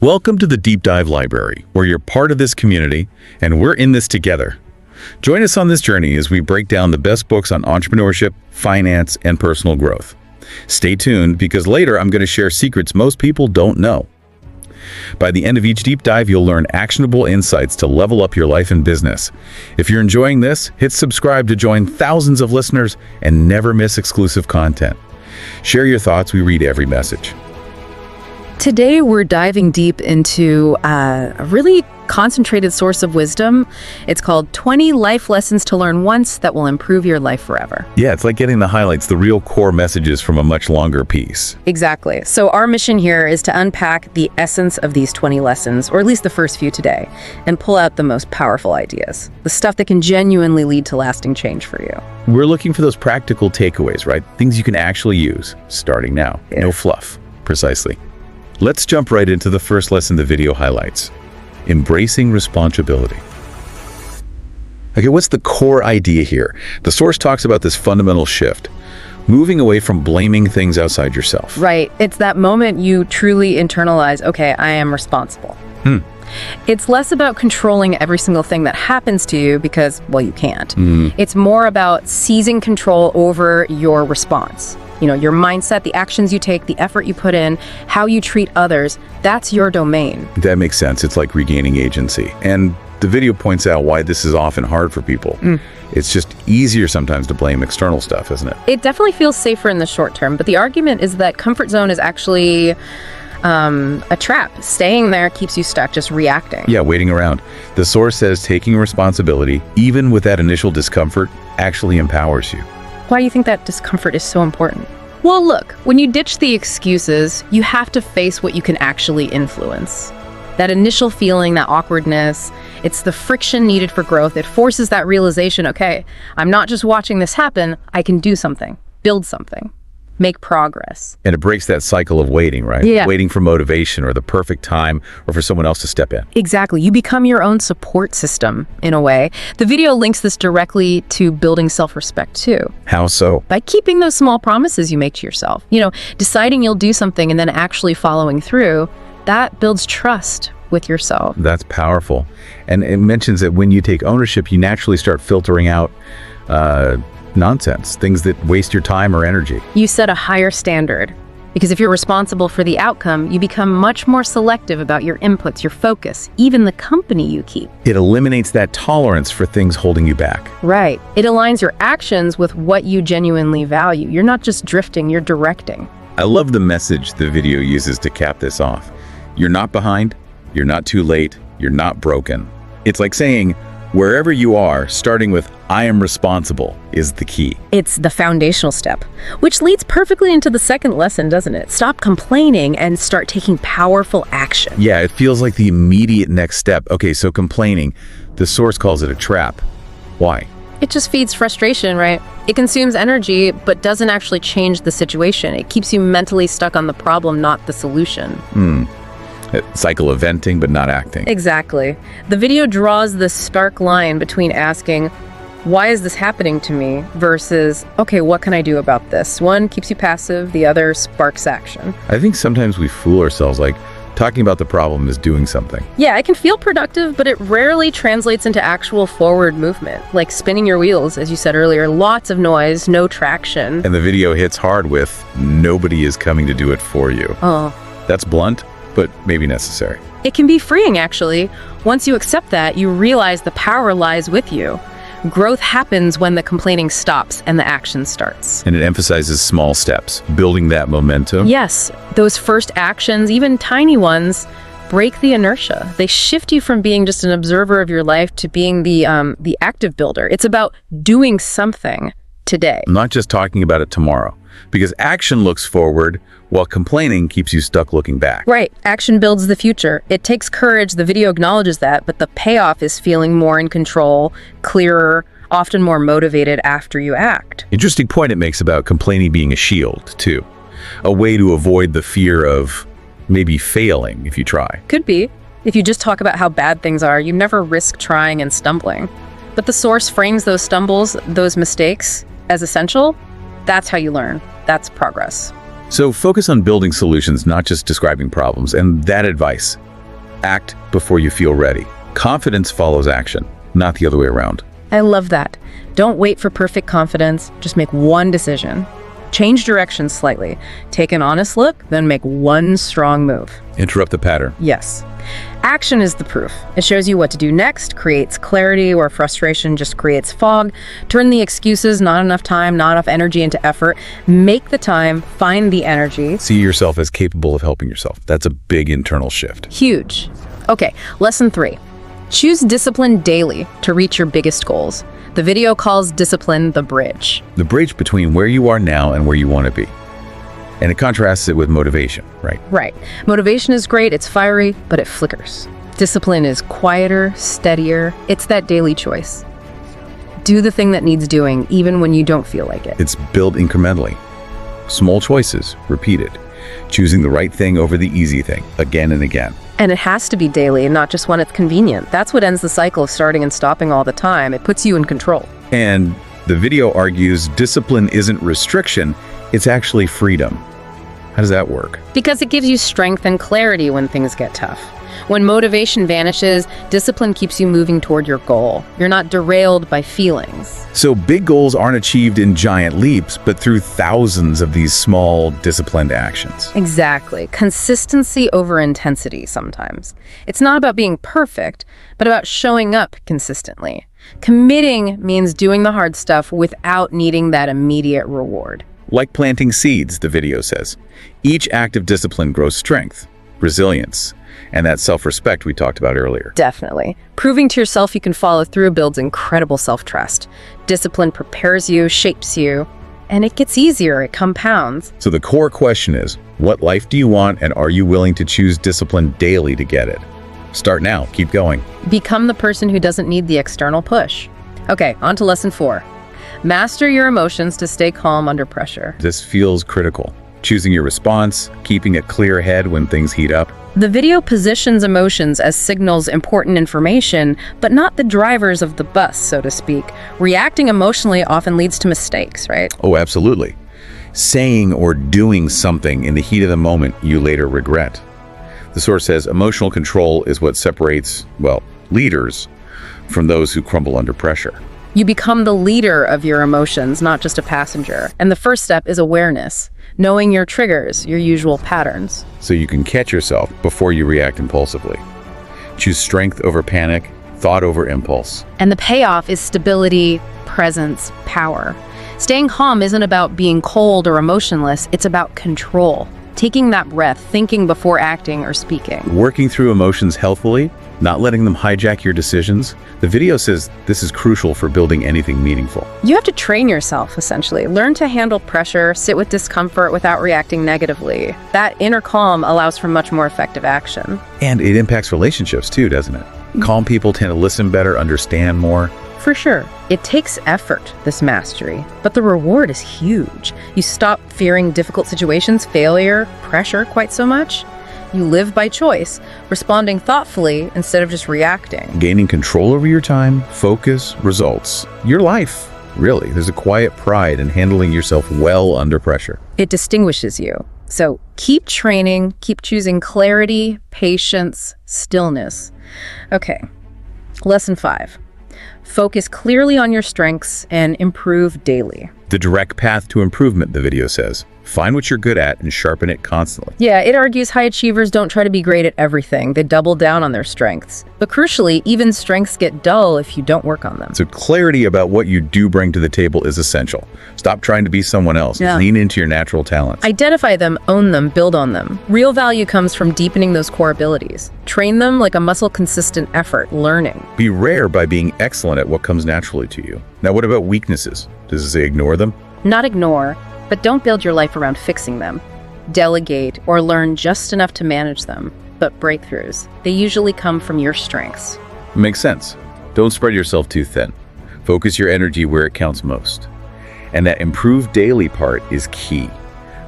Welcome to the Deep Dive Library, where you're part of this community and we're in this together. Join us on this journey as we break down the best books on entrepreneurship, finance, and personal growth. Stay tuned because later I'm going to share secrets most people don't know. By the end of each deep dive, you'll learn actionable insights to level up your life and business. If you're enjoying this, hit subscribe to join thousands of listeners and never miss exclusive content. Share your thoughts. We read every message. Today, we're diving deep into a really concentrated source of wisdom. It's called 20 Life Lessons to Learn Once That Will Improve Your Life Forever. Yeah, it's like getting the highlights, the real core messages from a much longer piece. Exactly. So our mission here is to unpack the essence of these 20 lessons, or at least the first few today, and pull out the most powerful ideas, the stuff that can genuinely lead to lasting change for you. We're looking for those practical takeaways, right? Things you can actually use, starting now. Yeah. No fluff. Precisely. Let's jump right into the first lesson the video highlights. Embracing responsibility. Okay, what's the core idea here? The source talks about this fundamental shift, moving away from blaming things outside yourself. Right. It's that moment you truly internalize, okay, I am responsible. It's less about controlling every single thing that happens to you because, well, you can't. It's more about seizing control over your response. You know, your mindset, the actions you take, the effort you put in, how you treat others, that's your domain. That makes sense. It's like regaining agency. And the video points out why this is often hard for people. It's just easier sometimes to blame external stuff, isn't it? It definitely feels safer in the short term, but the argument is that comfort zone is actually a trap. Staying there keeps you stuck, just reacting. Yeah, waiting around. The source says taking responsibility, even with that initial discomfort, actually empowers you. Why do you think that discomfort is so important? Well, look, when you ditch the excuses, you have to face what you can actually influence. That initial feeling, that awkwardness, it's the friction needed for growth. It forces that realization, okay, I'm not just watching this happen, I can do something, build something, make progress. And it breaks that cycle of waiting, right? Yeah. Waiting for motivation or the perfect time or for someone else to step in. Exactly. You become your own support system, in a way. The video links this directly to building self-respect, too. How so? By keeping those small promises you make to yourself. You know, deciding you'll do something and then actually following through, that builds trust with yourself. That's powerful. And it mentions that when you take ownership, you naturally start filtering out nonsense, things that waste your time or energy. You set a higher standard. Because if you're responsible for the outcome, you become much more selective about your inputs, your focus, even the company you keep. It eliminates that tolerance for things holding you back. Right. It aligns your actions with what you genuinely value. You're not just drifting, you're directing. I love the message the video uses to cap this off. You're not behind, you're not too late, you're not broken. It's like saying, wherever you are, starting with I am responsible is the key. It's the foundational step, which leads perfectly into the second lesson, doesn't it? Stop complaining and start taking powerful action. Yeah, it feels like the immediate next step. Okay, so complaining, the source calls it a trap. Why? It just feeds frustration, right? It consumes energy, but doesn't actually change the situation. It keeps you mentally stuck on the problem, not the solution. A cycle of venting, but not acting. Exactly. The video draws the stark line between asking, why is this happening to me? Versus, okay, what can I do about this? One keeps you passive, the other sparks action. I think sometimes we fool ourselves, like talking about the problem is doing something. Yeah, it can feel productive, but it rarely translates into actual forward movement. Like spinning your wheels, as you said earlier, lots of noise, no traction. And the video hits hard with, nobody is coming to do it for you. Oh. That's blunt, but maybe necessary. It can be freeing, actually. Once you accept that, you realize the power lies with you. Growth happens when the complaining stops and the action starts. And it emphasizes small steps, building that momentum. Yes, those first actions, even tiny ones, break the inertia. They shift you from being just an observer of your life to being the active builder. It's about doing something today. I'm not just talking about it tomorrow, because action looks forward while complaining keeps you stuck looking back. Right. Action builds the future. It takes courage. The video acknowledges that, but the payoff is feeling more in control, clearer, often more motivated after you act. Interesting point it makes about complaining being a shield, too. A way to avoid the fear of maybe failing if you try. Could be. If you just talk about how bad things are, you never risk trying and stumbling. But the source frames those stumbles, those mistakes, as essential. That's how you learn. That's progress. So focus on building solutions, not just describing problems. And that advice, Act before you feel ready. Confidence follows action, not the other way around. I love that. Don't wait for perfect confidence. Just make one decision. Change direction slightly. Take an honest look, then make one strong move. Interrupt the pattern. Yes. Action is the proof. It shows you what to do next, creates clarity where frustration just creates fog. Turn the excuses, not enough time, not enough energy into effort. Make the time, find the energy. See yourself as capable of helping yourself. That's a big internal shift. Huge. Okay, lesson 3. Choose discipline daily to reach your biggest goals. The video calls discipline the bridge. The bridge between where you are now and where you want to be. And it contrasts it with motivation, right? Right. Motivation is great, it's fiery, but it flickers. Discipline is quieter, steadier. It's that daily choice. Do the thing that needs doing, even when you don't feel like it. It's built incrementally. Small choices, repeated. Choosing the right thing over the easy thing, again and again. And it has to be daily and not just when it's convenient. That's what ends the cycle of starting and stopping all the time. It puts you in control. And the video argues discipline isn't restriction, it's actually freedom. How does that work? Because it gives you strength and clarity when things get tough. When motivation vanishes, discipline keeps you moving toward your goal. You're not derailed by feelings. So big goals aren't achieved in giant leaps, but through thousands of these small, disciplined actions. Exactly. Consistency over intensity sometimes. It's not about being perfect, but about showing up consistently. Committing means doing the hard stuff without needing that immediate reward. Like planting seeds, the video says. Each act of discipline grows strength, resilience, and that self-respect we talked about earlier. Definitely. Proving to yourself you can follow through builds incredible self-trust. Discipline prepares you, shapes you, and it gets easier, it compounds. So the core question is, what life do you want, and are you willing to choose discipline daily to get it? Start now, keep going. Become the person who doesn't need the external push. Okay, on to lesson 4. Master your emotions to stay calm under pressure. This feels critical. Choosing your response, keeping a clear head when things heat up. The video positions emotions as signals important information, but not the drivers of the bus, so to speak. Reacting emotionally often leads to mistakes, right? Oh, absolutely. Saying or doing something in the heat of the moment you later regret. The source says emotional control is what separates, well, leaders from those who crumble under pressure. You become the leader of your emotions, not just a passenger. And the first step is awareness, knowing your triggers, your usual patterns. So you can catch yourself before you react impulsively. Choose strength over panic, thought over impulse. And the payoff is stability, presence, power. Staying calm isn't about being cold or emotionless, it's about control. Taking that breath, thinking before acting or speaking. Working through emotions healthfully, not letting them hijack your decisions. The video says this is crucial for building anything meaningful. You have to train yourself, essentially. Learn to handle pressure, sit with discomfort without reacting negatively. That inner calm allows for much more effective action. And it impacts relationships too, doesn't it? Calm people tend to listen better, understand more. For sure. It takes effort, this mastery, but the reward is huge. You stop fearing difficult situations, failure, pressure quite so much. You live by choice, responding thoughtfully instead of just reacting. Gaining control over your time, focus, results. Your life, really. There's a quiet pride in handling yourself well under pressure. It distinguishes you. So keep training, keep choosing clarity, patience, stillness. Okay, lesson 5. Focus clearly on your strengths and improve daily. The direct path to improvement, the video says. Find what you're good at and sharpen it constantly. Yeah, it argues high achievers don't try to be great at everything. They double down on their strengths. But crucially, even strengths get dull if you don't work on them. So clarity about what you do bring to the table is essential. Stop trying to be someone else. Yeah. Lean into your natural talents. Identify them, own them, build on them. Real value comes from deepening those core abilities. Train them like a muscle-consistent effort, learning. Be rare by being excellent at what comes naturally to you. Now, what about weaknesses? Does it say ignore them? Not ignore, but don't build your life around fixing them. Delegate or learn just enough to manage them. But breakthroughs, they usually come from your strengths. Makes sense. Don't spread yourself too thin. Focus your energy where it counts most. And that improved daily part is key.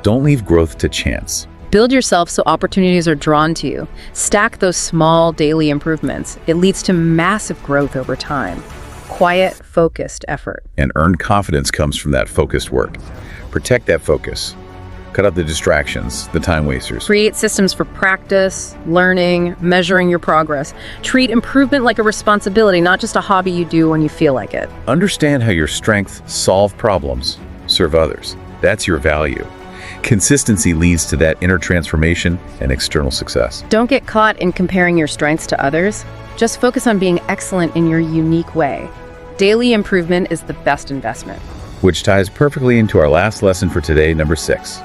Don't leave growth to chance. Build yourself so opportunities are drawn to you. Stack those small daily improvements. It leads to massive growth over time. Quiet, focused effort. And earned confidence comes from that focused work. Protect that focus. Cut out the distractions, the time wasters. Create systems for practice, learning, measuring your progress. Treat improvement like a responsibility, not just a hobby you do when you feel like it. Understand how your strengths solve problems, serve others. That's your value. Consistency leads to that inner transformation and external success. Don't get caught in comparing your strengths to others. Just focus on being excellent in your unique way. Daily improvement is the best investment. Which ties perfectly into our last lesson for today, number 6.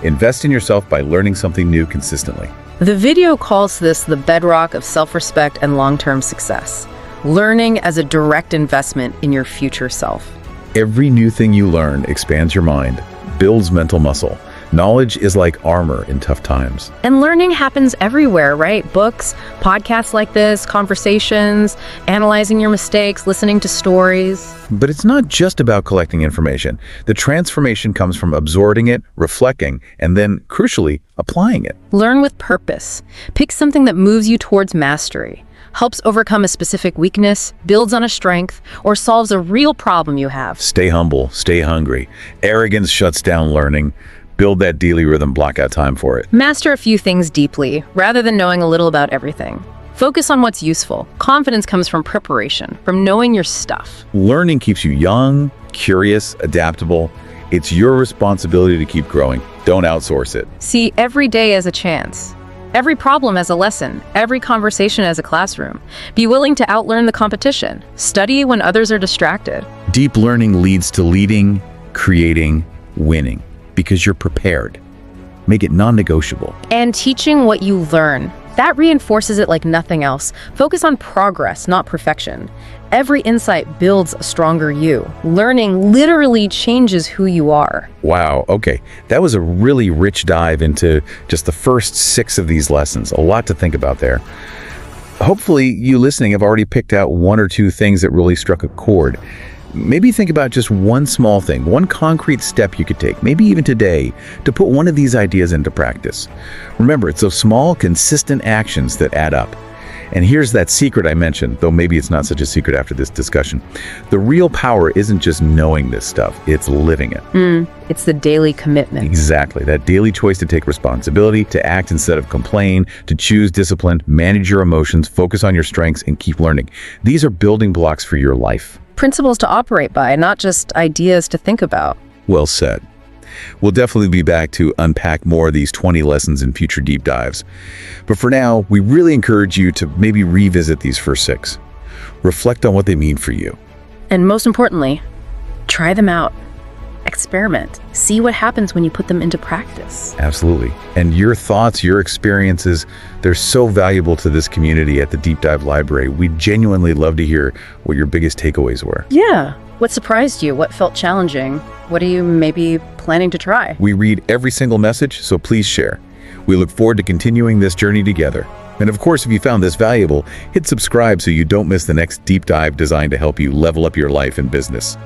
Invest in yourself by learning something new consistently. The video calls this the bedrock of self-respect and long-term success. Learning as a direct investment in your future self. Every new thing you learn expands your mind, builds mental muscle. Knowledge is like armor in tough times. And learning happens everywhere, right? Books, podcasts like this, conversations, analyzing your mistakes, listening to stories. But it's not just about collecting information. The transformation comes from absorbing it, reflecting, and then, crucially, applying it. Learn with purpose. Pick something that moves you towards mastery, helps overcome a specific weakness, builds on a strength, or solves a real problem you have. Stay humble, stay hungry. Arrogance shuts down learning. Build that daily rhythm, block out time for it. Master a few things deeply, rather than knowing a little about everything. Focus on what's useful. Confidence comes from preparation, from knowing your stuff. Learning keeps you young, curious, adaptable. It's your responsibility to keep growing. Don't outsource it. See every day as a chance. Every problem as a lesson. Every conversation as a classroom. Be willing to outlearn the competition. Study when others are distracted. Deep learning leads to leading, creating, winning. Because you're prepared. Make it non-negotiable. And teaching what you learn. That reinforces it like nothing else. Focus on progress, not perfection. Every insight builds a stronger you. Learning literally changes who you are. Wow, okay. That was a really rich dive into just the first 6 of these lessons. A lot to think about there. Hopefully, you listening have already picked out 1 or 2 things that really struck a chord. Maybe think about just one small thing, one concrete step you could take, maybe even today, to put one of these ideas into practice. Remember, it's those small, consistent actions that add up. And here's that secret I mentioned, though maybe it's not such a secret after this discussion. The real power isn't just knowing this stuff, it's living it. It's the daily commitment. Exactly, that daily choice to take responsibility, to act instead of complain, to choose discipline, manage your emotions, focus on your strengths, and keep learning. These are building blocks for your life. Principles to operate by, not just ideas to think about. Well said. We'll definitely be back to unpack more of these 20 lessons in future deep dives. But for now, we really encourage you to maybe revisit these first 6. Reflect on what they mean for you. And most importantly, try them out. Experiment. See what happens when you put them into practice. Absolutely. And your thoughts, your experiences, they're so valuable to this community at the Deep Dive Library. We genuinely love to hear what your biggest takeaways were. Yeah. What surprised you? What felt challenging? What are you maybe planning to try? We read every single message, so please share. We look forward to continuing this journey together. And of course, if you found this valuable, hit subscribe so you don't miss the next deep dive designed to help you level up your life and business.